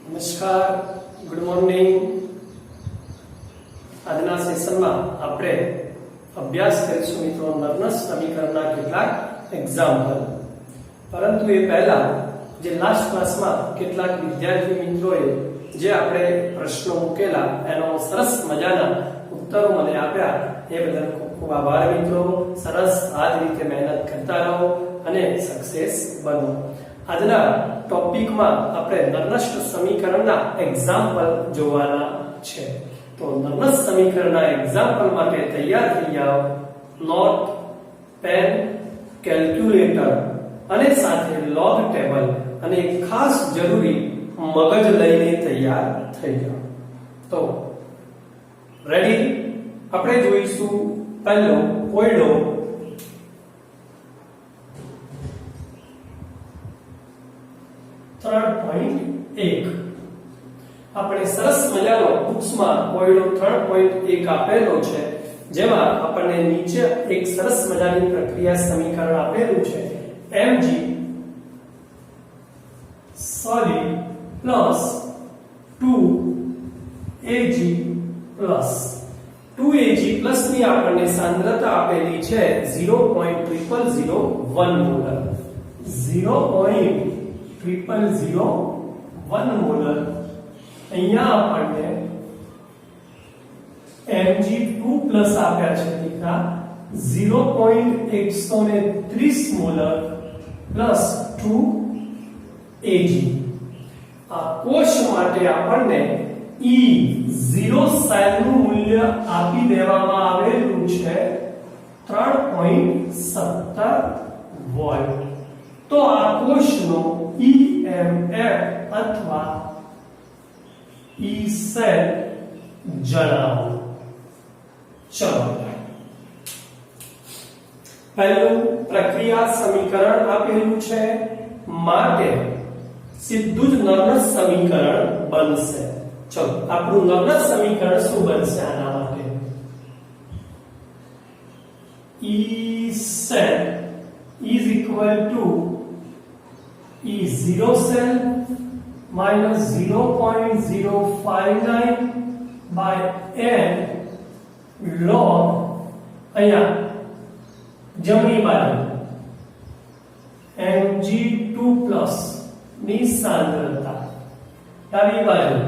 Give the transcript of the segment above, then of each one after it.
નમસ્કાર, good morning. આજના સેશનમાં આપણે અભ્યાસ કરીશું મિત્રો નર્નસ સમીકરણના કેટલાક એક્ઝામ્પલ. પરંતુ એ પહેલા જે લાસ્ટ ક્લાસમાં કેટલાક વિદ્યાર્થી મિત્રોએ જે આપણે પ્રશ્નો મૂકેલા એનો સરસ મજાના ઉત્તરો મને આપ્યા એ બદલ ખૂબ ખૂબ આભાર મિત્રો. સરસ આ જ રીતે મહેનત કરતા રહો અને સક્સેસ બનો. આજના ટોપિકમાં આપણે નર્નસ સમીકરણના એક્ઝામ્પલ જોવાના છે. તો નર્નસ સમીકરણના એક્ઝામ્પલ માટે તૈયાર થઈ જાઓ. નોટ, પેન, કેલ્ક્યુલેટર અને સાથે લોગ ટેબલ અને એક ખાસ જરૂરી મગજ લઈને તૈયાર થઈ જાઓ. તો રેડી. આપણે જોઈશું પહેલો કોયડો. આપણે સરસ મજાનો બુક્સમાં કોયડો 3.1 આપેલો છે, જેમાં આપણને નીચે એક સરસ મજાની પ્રક્રિયા સમીકરણ આપેલું છે. mg solid plus 2ag plus 2ag plus ની આપણને સાંદ્રતા આપેલી છે 0.0001 મોલર. 0.0001 મોલર. અહીંયા આપણને Mg2 પ્લસ આપ્યા છે દીકરા 0.130 મોલર પ્લસ 2Ag. આ કોષ માટે આપણને E0 સાઇન નું મૂલ્ય આપી દેવામાં આવેલું છે 3.17 વોલ્ટ. તો આ કોષનો EMF અથવા E સેલ જણાવો. ચલો, પહેલું પ્રક્રિયા સમીકરણ આપેલું છે, માટે સીધું જ નર્નસ સમીકરણ બનશે. ચલો, આપણું નર્નસ સમીકરણ શું બનશે આના માટે? E cell is equal to E0 cell minus 0.059 by n log અહીંયા જમણી બાજુ Mg2 plus ની સાંદ્રતા, ડાબી બાજુ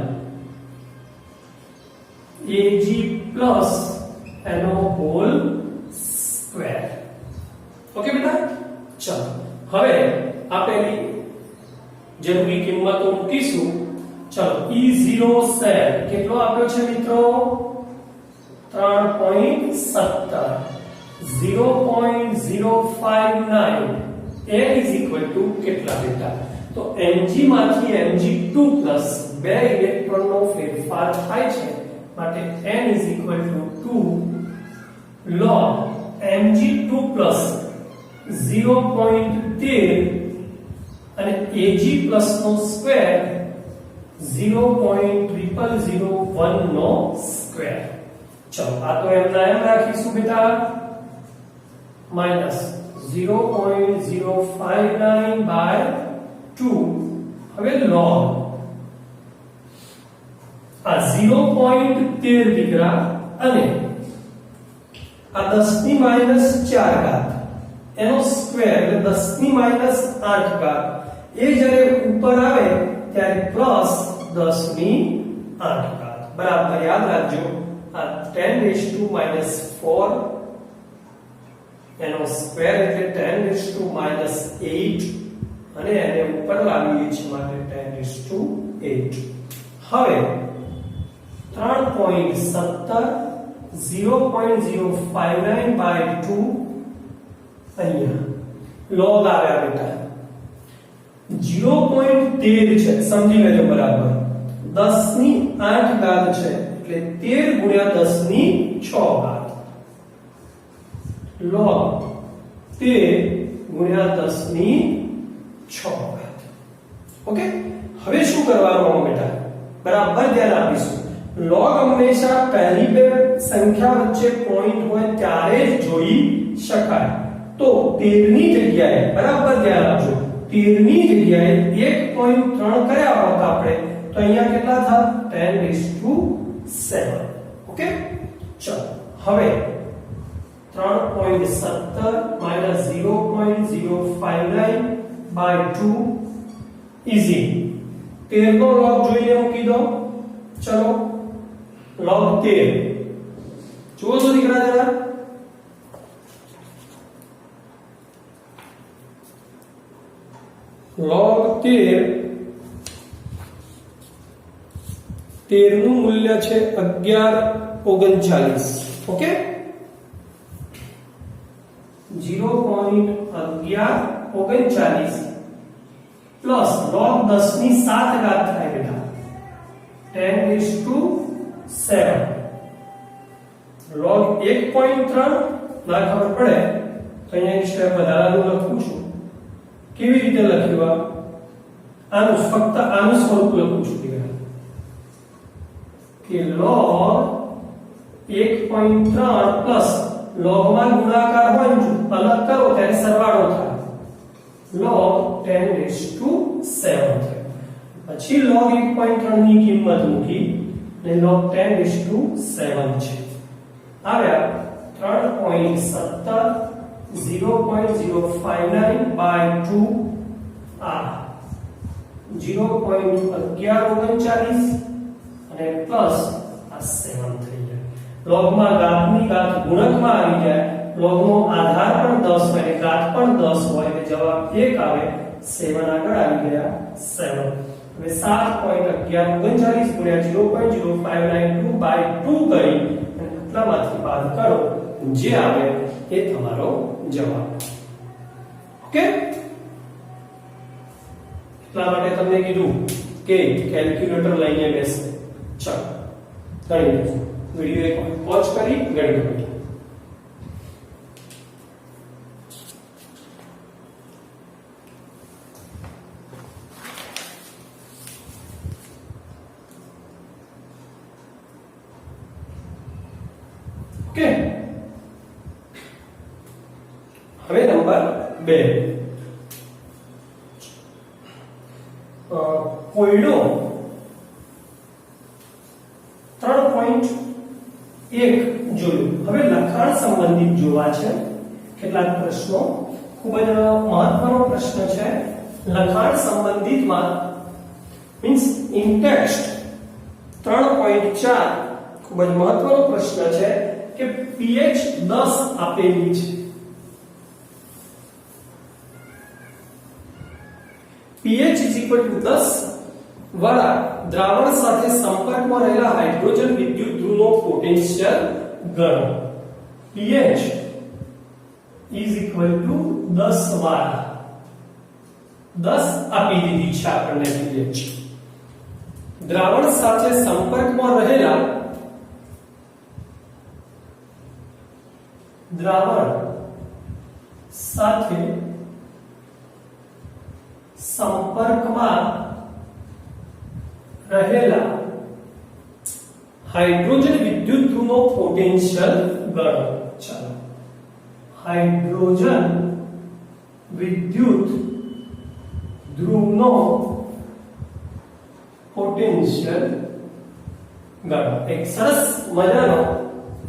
Ag plus એનો હોલ સ્ક્વેર. ઓકે બેટા, ચલો હવે આપેલી જરૂરી કિંમતો મૂકીશું. ચલો, E0 સેલ કેટલો આપ્યો છે મિત્રો? 3.17. 0.059 n is equal to કેટલા બેટા? તો Mg માંથી Mg2 પ્લસ બે ઇલેક્ટ્રોનનો ફેરફાર થાય છે, માટે n is equal to 2 log Mg2 plus 0.13 અને Ag પ્લસ નો સ્ક્વેર 0.0001 નો સ્ક્વેર. ચલો, આ તો એમના એમ રાખીશું બેટા, માઈનસ 0.059 બાય 2. હવે log આ 0.13 દીકરા અને આ 10 ની માઈનસ 4 ઘાત એનો સ્ક્વેર એટલે 10 ની માઈનસ 8 ઘાત. એ જ્યારે ઉપર આવે ત્યારે પ્લસ 10 ની 8 ઘાત. બરાબર યાદ રાખજો. આ 10⁻⁻4 એનો સ્ક્વેર એટલે 10⁻⁸ અને એને ઉપર લાવીએ છીએ માટે 10⁸. હવે 3.17 0.059 by 2 અહીંયા log આવ્યા બેટા 0.13 છે, સમજી લેજો બરાબર. 10 ની 8 ઘાત છે એટલે 13 ગુણ્યા 10 ની 6 ઘાત log 13 ગુણ્યા 10 ની 6 ઘાત. ઓકે, હવે શું કરવાનું બેટા? બરાબર ધ્યાન આપીશું. log હંમેશા પહેલી બે સંખ્યા વચ્ચે પોઈન્ટ હોય ત્યારે જ જોઈ શકાય. તો 13 ની જગ્યાએ બરાબર ધ્યાન આપજો 13 ની જગ્યાએ 1.3 કર્યા હોત આપણે તો અહીંયા કેટલા થા 10⁷ ઓકે ચલો હવે 3.17 -0.059/2 ઇઝી 13 નો log જોઈએ મૂકી દો ચલો log 13 જુઓ તો દીકરા જરા log 13 નું મૂલ્ય છે 1139 ઓકે 0.1139 પ્લસ log 10 ની 7 ઘાત થાય બેટા 10⁷ log 1.3 ના ખબર પડે તો અહીંયા એક સ્ટેપ વધારાનું લખું છું કેવી રીતે લખ્યું આનું ફક્ત આનું સ્વરૂપ લખું છું કે log 1.3 પ્લસ log માં ગુણાકાર હોય ને અલગ કરો ત્યારે સરવાળો થાય log 10⁷ થાય પછી log 1.3 ની કિંમત મૂકી અને log 10⁷ છે આવ્યા 3.17 0.059/2 આ 0.1139 અને પ્લસ આ 7 થઈ જાય log માં ઘાતની ઘાત ગુણકમાં આવી જાય log નો આધાર પણ 10 હોય અને ઘાત પણ 10 હોય એટલે જવાબ 1 આવે 7 આગળ આવી ગયા 7 હવે 7.1139 ગુણ્યા 0.0592/2 કરી અને આટલામાંથી બાદ કરો જે આવે એ તમારો જવાબ ઓકે એટલા માટે તમને કીધું કે કેલ્ક્યુલેટર લઈને બેસો ચાલો ગણી લેજો વિડિયો એક પોઝ કરી ગણી લો ઓકે હવે નંબર 2 કોયડો 3.1 જોયું હવે લખાણ સંબંધિત જોવા છે કેટલાક પ્રશ્નો ખૂબ જ મહત્વનો પ્રશ્ન છે લખાણ સંબંધિતમાં મીન્સ ઇન ટેક્સ્ટ 3.4 ખૂબ જ મહત્વનો પ્રશ્ન છે કે pH 10 આપેલી છે pH 10 વાળા દ્રાવણ સાથે સંપર્કમાં રહેલા હાઇડ્રોજન વિદ્યુત ધ્રુવનો પોટેન્શિયલ ગણો pH 10 વાળા 10 આપી દીધી છે આપણને pH દ્રાવણ સાથે સંપર્કમાં રહેલા દ્રાવણ સાથે સંપર્કમાં રહેલા હાઇડ્રોજન વિદ્યુત ધ્રુવનો પોટેન્શિયલ ગણો ચાલો હાઇડ્રોજન વિદ્યુત ધ્રુવનો પોટેન્શિયલ ગણો એક સરસ મજાનો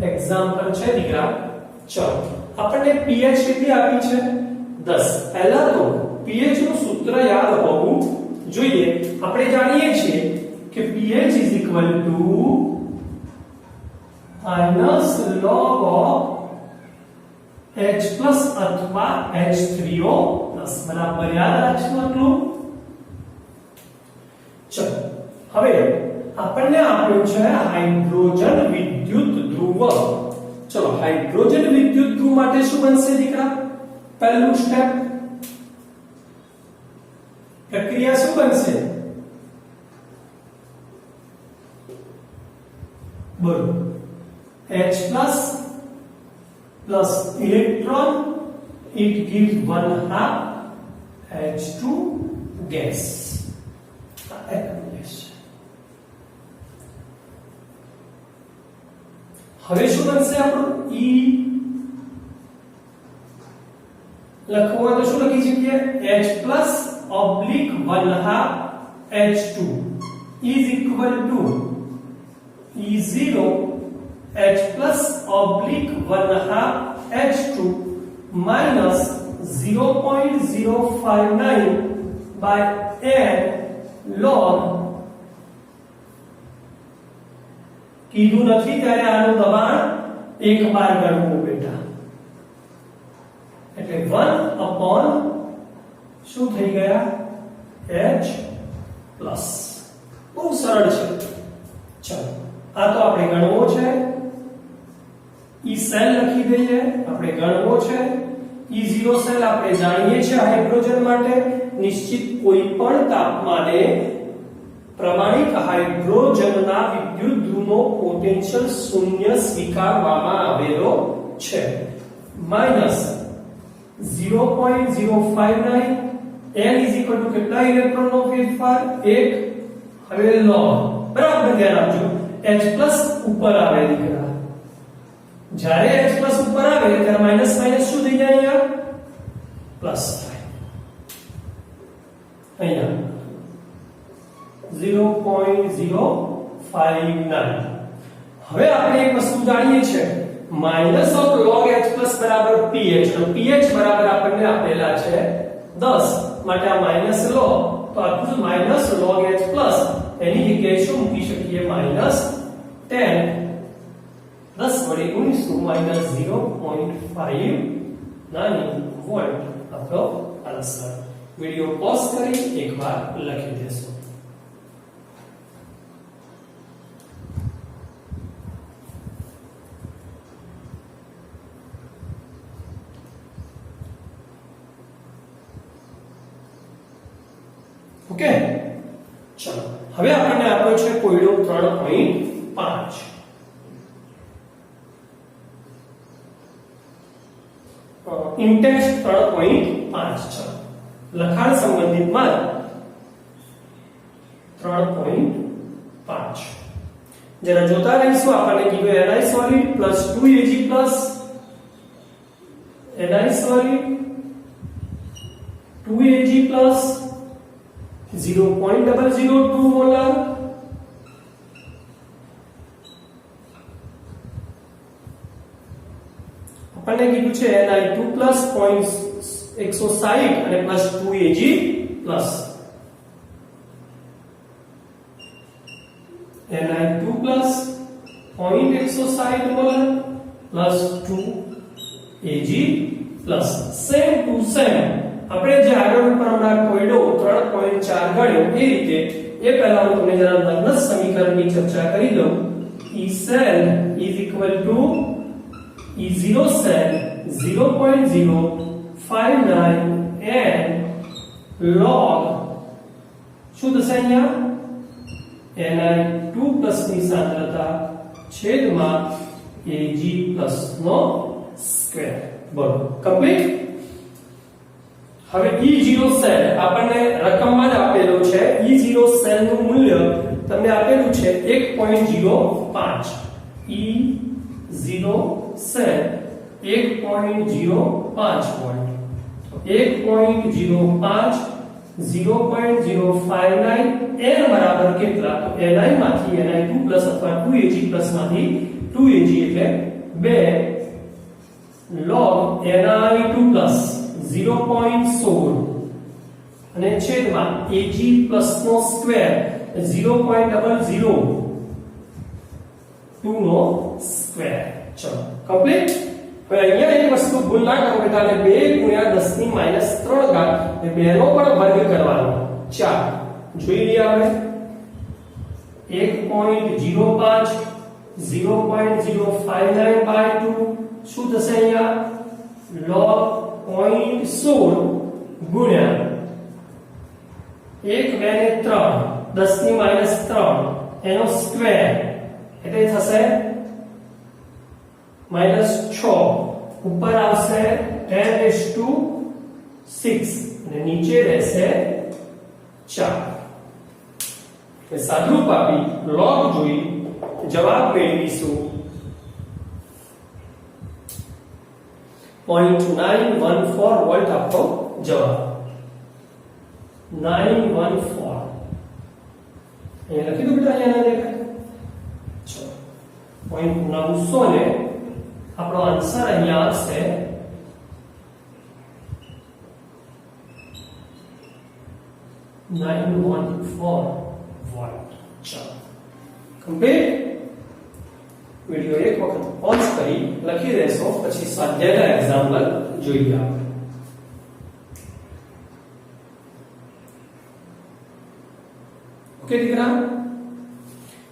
એક્ઝામ્પલ છે દીકરા ચલો આપણને pH કેટલી આપી છે 10 પહેલા તો pH નું સૂત્ર યાદ હોવું જોઈએ આપણે જાણીએ છીએ કે pH -log of H+ અથવા H3O+ બરાબર યાદ રાખજો આટલું ચલો હવે આપણને આપ્યું છે હાઇડ્રોજન વિદ્યુત ધ્રુવ ચલો હાઇડ્રોજન વિદ્યુત ધ્રુવ માટે શું બનશે દીકરા પહેલું સ્ટેપ પ્રક્રિયા શું બનશે બોલો H+ plus electron it gives 1/2 H2 gas હવે શું બનશે આપણું E લખવું હોય તો શું લખી શકીએ H+ / 1/2 H2 is equal to E0 H plus oblique 1/2 H2 minus 0.059 by n log કીધું નથી ત્યારે આનું દબાણ એક બાર ગણવું બેટા એટલે 1 upon શું થઈ ગયા H પ્લસ બહુ સરળ છે ચલો આ તો આપણે ગણવો છે ઈ સેલ લખી દઈએ આપણે ગણવો છે E0 સેલ આપણે જાણીએ છીએ હાઇડ્રોજન માટે નિશ્ચિત કોઈ પણ તાપમાને પ્રમાણિક હાઇડ્રોજનના વિદ્યુત ધ્રુવનો પોટેન્શિયલ શૂન્ય સ્વીકારવામાં આવેલો છે minus 0.059 n is equal to કેટલા ઇલેક્ટ્રોનનો ફેરફાર 1 હવે log બરાબર ધ્યાન આપજો H પ્લસ ઉપર આવે દીકરા જ્યારે H પ્લસ ઉપર આવે ત્યારે માઈનસ માઈનસ શું થઈ જાય અહીંયા પ્લસ થાય અહીંયા 0.059 હવે આપણે એક વસ્તુ જાણીએ છીએ minus of log H plus બરાબર pH તો pH બરાબર આપણને આપેલા છે 10 માટે આ માઈનસ લો તો આખું માઈનસ log H પ્લસ એની જગ્યાએ શું મૂકી શકીએ માઈનસ 10 10 વડે ગુણીશું માઈનસ 0.59 વોલ્ટ આપણો આન્સર વિડિયો પોઝ કરી એકવાર લખી દેશો ઓકે ચલો હવે આપણને આપ્યો છે કોયડો 3.5 ઇન્ટેક્સ 3.5 ચલો લખાણ સંબંધિતમાં 3.5 જરા જોતા રહીશું આપણને કીધું Ni solid plus 2Ag plus Ni solid 2Ag plus 0.002 molar આપણને કીધું છે Ni2 પ્લસ 0.160 અને plus 2Ag plus Ni2 plus 0.160 molar plus 2Ag plus same to same આપણે જે આગળ ઉપર હમણાં કોયડો 3.4 ગણ્યો એ રીતે એ પહેલા હું તમને જરા લગ્ન સમીકરણની ચર્ચા કરી દઉં E cell is equal to E0 cell 0.059 n log શું થશે અહીંયા Ni2 પ્લસ ની સાંદ્રતા છેદમાં Ag પ્લસ નો સ્ક્વેર બરોબર કમ્પ્લીટ હવે E0 સેલ આપણને રકમમાં જ આપેલો છે E0 સેલ નું મૂલ્ય તમને આપેલું છે 1.05 E0 સેલ 1.05 વોલ્ટ 1.05 0.059 n બરાબર કેટલા તો Ni માંથી Ni2 પ્લસ અથવા 2Ag પ્લસ માંથી 2Ag એટલે 2 log Ni2 પ્લસ 0.16 અને છેદમાં Ag પ્લસ નો સ્ક્વેર 0.002 નો સ્ક્વેર ચલો કમ્પ્લીટ હવે અહીંયા એક વસ્તુ ભૂલ ના કરો બેટા એટલે 2 ગુણ્યા 10 ની માઈનસ 3 ઘાત એ બેનો પણ વર્ગ કરવાનો 4 જોઈ લઈએ આપણે 1.05 0.059 બાય 2 શું થશે અહીંયા log 0.16 ગુણ્યા 1 2 ને 3 10 ની માઈનસ 3 એનો સ્ક્વેર એટલે થશે -6 ઉપર આવશે 10⁶ અને નીચે રહેશે 4 સાદુરૂપ આપી log જોઈ જવાબ મેળવીશું 0.914 વોલ્ટ આપો જવાબ 914 અહીંયા લખી દો બેટા, અહીંયા દેખાય. ચલો 0.900 ને આપણો આન્સર અહીંયા આવશે 914 વોલ્ટ. ચલો કમ્પ્લીટ. વિડિયો એક વખત પોઝ કરી લખી દેશો, પછી સ્વાધ્યાયના એક્ઝામ્પલ જોઈએ આપણે. ઓકે દીકરા,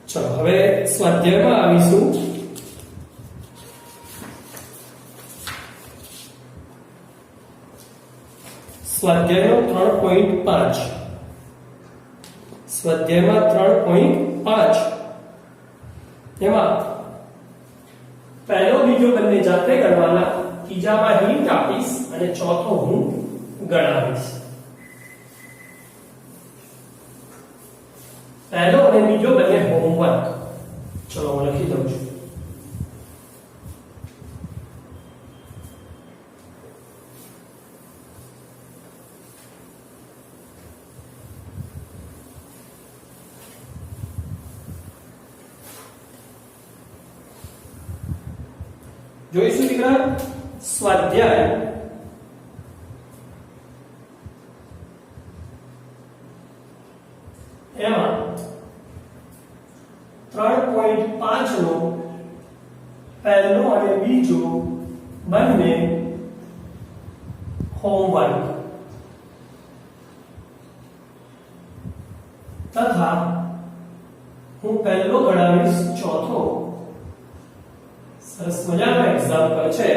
ચલો હવે સ્વાધ્યાયમાં આવીશું. સ્વાધ્યાયનો 3.5. સ્વાધ્યાયમાં 3.5 એમાં પહેલો બીજો બંને જાતે ગણવાના, ત્રીજામાં હિન્ટ આપીશ અને ચોથો હું ગણાવીશ. પહેલો અને બીજો બંને હોમવર્ક. ચલો હું લખી દઉં છું. જોઈશું દીકરા સ્વાધ્યાય એમાં 3.5 નો પહેલો અને બીજો બંને હોમવર્ક તથા હું પહેલો ગણાવીશ, ચોથો સરસ મજાનો એક્ઝામ્પલ છે,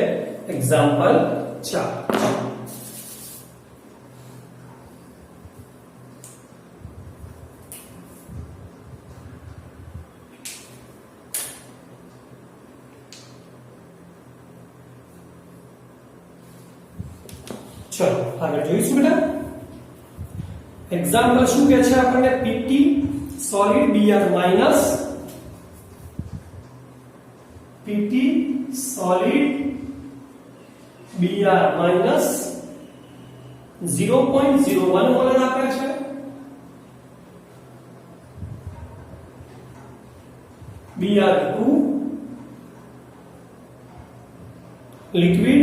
એક્ઝામ્પલ 4. ચલો આગળ જોઈશું બેટા. એક્ઝામ્પલ શું કહે છે આપણને? PT solid BR minus PT solid Br minus 0.01 molar આપે છે. Br2 liquid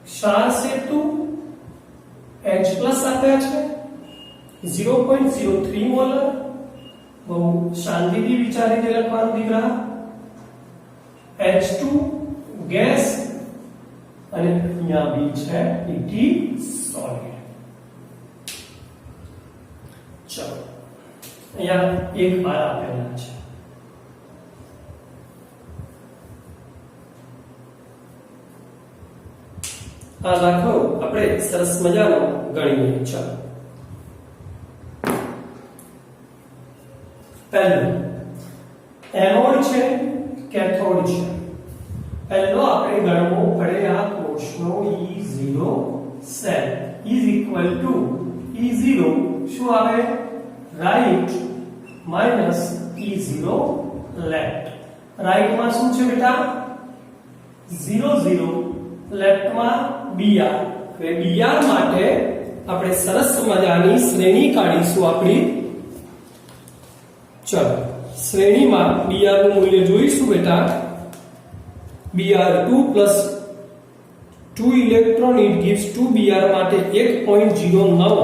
ક્ષાર સેતુ H+ આપે છે 0.03 મોલર. બહુ શાંતિથી વિચારીને લખવાનું દીકરા. H2 ગેસ અને અહીંયા બી છે PT સોલિડ. ચલો અહીંયા એક બાર આપેલા છે. આ દાખલો આપણે સરસ મજાનો ગણીએ. ચલો પહેલું એનોડ છે, કેથોડ છે. પહેલો આપણે ગણવો પડે આ કોષનો E0 cell is equal to E0 શું આવે? Right minus E0 left. Right માં શું છે બેટા? 0 0, લેફ્ટ માં Br. હવે Br માટે આપણે સરસ મજાની શ્રેણી કાઢીશું આપણી. ચલો શ્રેણીમાં Br નું મૂલ્ય જોઈશું બેટા. Br2 plus 2 electron it gives 2 Br માટે 1.09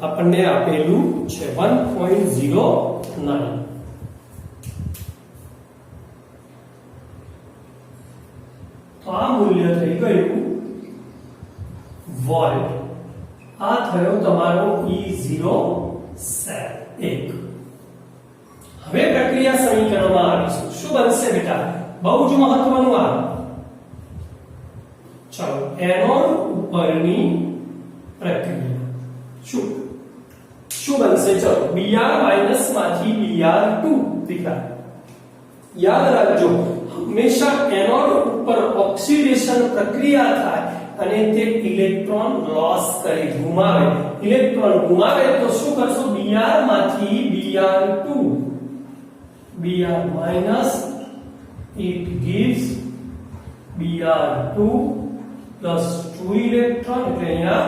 આપણને આપેલું છે. 1.09. તો આ મૂલ્ય થઈ ગયું વોલ્ટ. આ થયો તમારો E0 સેલ 1. હવે પ્રક્રિયા સમીકરણમાં આવીશું. શું બનશે બેટા? બહુ જ મહત્વનું આ. ચલો એનોડ ઉપરની પ્રક્રિયા શું બનશે? ચલો Br માઈનસ માંથી Br2 દીકરા યાદ રાખજો, હંમેશા એનોડ ઉપર ઓક્સિડેશન પ્રક્રિયા થાય અને તે ઇલેક્ટ્રોન લોસ કરે, ગુમાવે. ઇલેક્ટ્રોન ગુમાવે તો શું કરશો? Br માંથી Br2 Br minus it gives Br2 plus 2 electron એટલે અહીંયા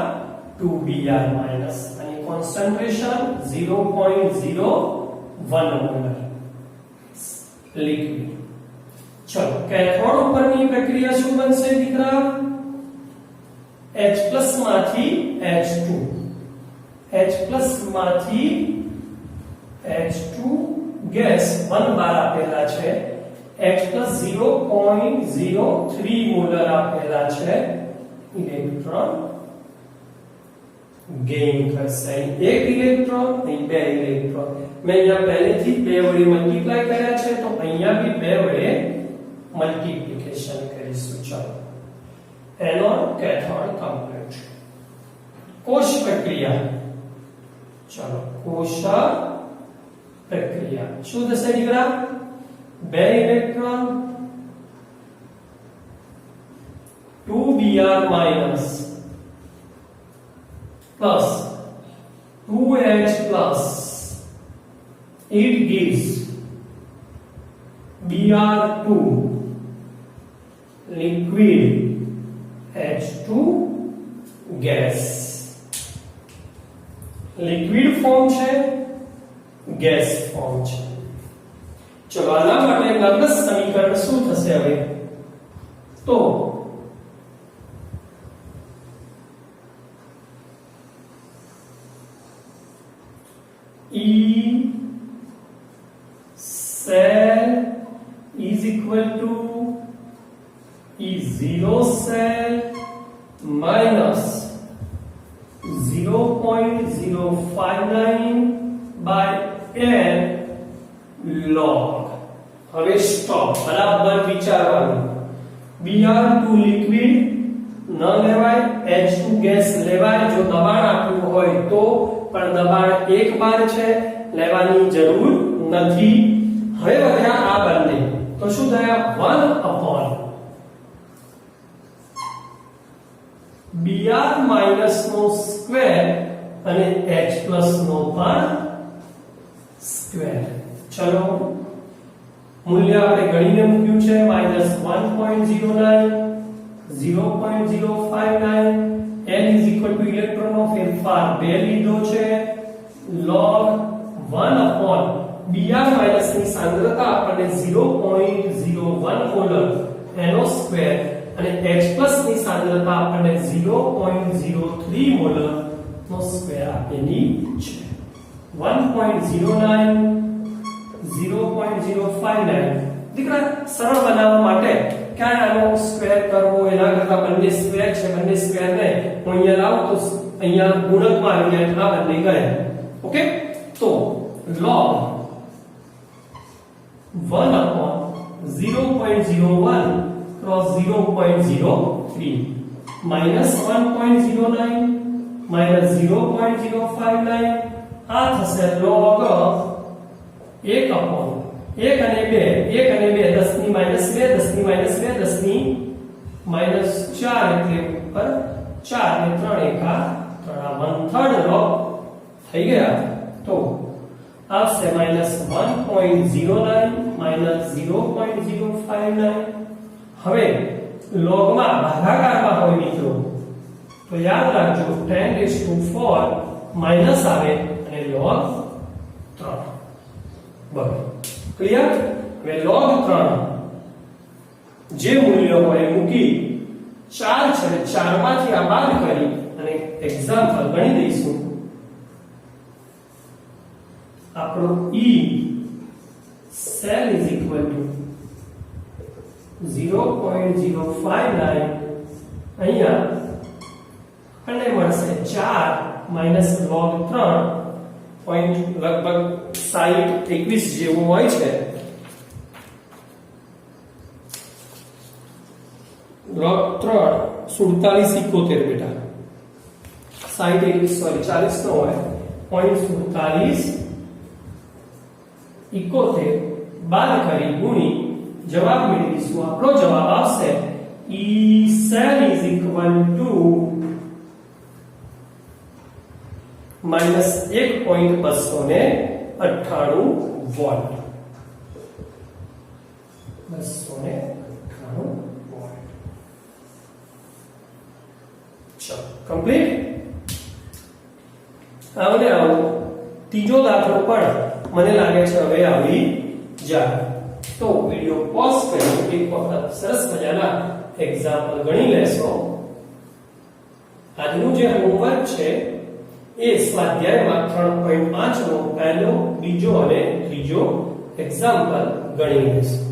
2 2Br માઇનસ અને કોન્સન્ટ્રેશન 0.01 મોલર લિક્વિડ. ચલો કેથોડ ઉપરની પ્રક્રિયા શું બનશે દીકરા? H+ માંથી H2, H+ માંથી H2 ગેસ 1 બાર આપેલા છે, H+ 0.03 મોલર આપેલા છે, ઇલેક્ટ્રોન ગેઇન કરશે. એક ઇલેક્ટ્રોન અહીં બે ઇલેક્ટ્રોન. મેં અહીંયા પહેલેથી બે વડે મલ્ટીપ્લાય કર્યા છે તો અહીંયા બી બે વડે મલ્ટીપ્લિકેશન કરીશું. ચલો એનોડ કેથોડ કમ્પ્લીટ. કોષ પ્રક્રિયા. ચલો કોષ પ્રક્રિયા શું થશે દીકરા? બે electron 2Br minus plus 2H plus, it gives Br2 liquid H2 gas. liquid form છે, gas form છે. ચલો આના માટે લાપ્લાસ સમીકરણ શું થશે હવે? તો E cell is equal to E0 cell minus 0.059 by n log. હવે સ્ટોપ, બરાબર વિચારવાનું. Br2 લિક્વિડ ન લેવાય, H2 ગેસ લેવાય જો દબાણ આપ્યું હોય તો, પણ દબાણ 1 બાર છે, લેવાની જરૂર નથી. હવે વધ્યા આ બંને, તો શું થયા? 1 Br માઇનસ નો સ્ક્વેર અને H પ્લસ નો પણ સ્ક્વેર. ચલો મૂલ્ય આપણે ગણીને મૂક્યું છે -1.09, 0.059, n is equal to ઇલેક્ટ્રોનનો ફેરફાર 2 લીધો છે, log 1 Br માઇનસ ની સાંદ્રતા આપણને 0.01 મોલર એનો સ્ક્વેર અને H પ્લસ ની સાંદ્રતા આપણને 0.03 મોલર નો સ્ક્વેર આપેલી છે. 1.09, 0.059. દીકરા સરળ બનાવવા માટે ક્યાં આનો સ્ક્વેર કરવો એના કરતા બંને સ્ક્વેર છે, બંને સ્ક્વેર ને હું અહીંયા લાવું તો અહીંયા ગુણકમાં આવી જાય એટલે બંને ગયા. ઓકે, તો log 1/0.01 cross 0.03 minus 1.09 minus 0.059 આ થશે log 1 અને 2, 1 અને 2 10 ની -2, 10 ની -2, 10 ની -4 એટલે ઉપર 4 ને 3 એકા 3 1/3 log થઈ ગયા. તો આવશે -1.09 -0.059. હવે લોગમાં ભાગાકારમાં હોય મિત્રો તો યાદ રાખજો 10⁴ માઈનસ આવે અને log 3. બરાબર ક્લિયર? હવે log 3 જે મૂલ્ય હોય મૂકી 4 છે 4 માંથી આ બાદ કરી અને એક્ઝામ્પલ ગણી દઈશું. આપણો E cell is equal to 0.059 અહીંયા અને મળશે 4 log 3 પોઈન્ટ લગભગ 60 21 જેવું હોય છે. log 3 47 71 બેટા 60 21 સોરી 40 નો હોય 0.47 71 બાદ કરી ગુણી જવાબ મેળવીશું. આપણો જવાબ આવશે E cell is equal to -1.298 volt. 298 volt. ચલો કમ્પ્લીટ. આવને આવો ત્રીજો દાખલો પણ મને લાગે છે હવે આવી જાય. તો વિડિયો પોઝ કરી એક વખત સરસ મજાના એક્ઝામ્પલ ગણી લેશો. આજનું જે હોમવર્ક છે એ સ્વાધ્યાયમાં 3.5 નો પહેલો, બીજો અને ત્રીજો એક્ઝામ્પલ ગણી લેશો.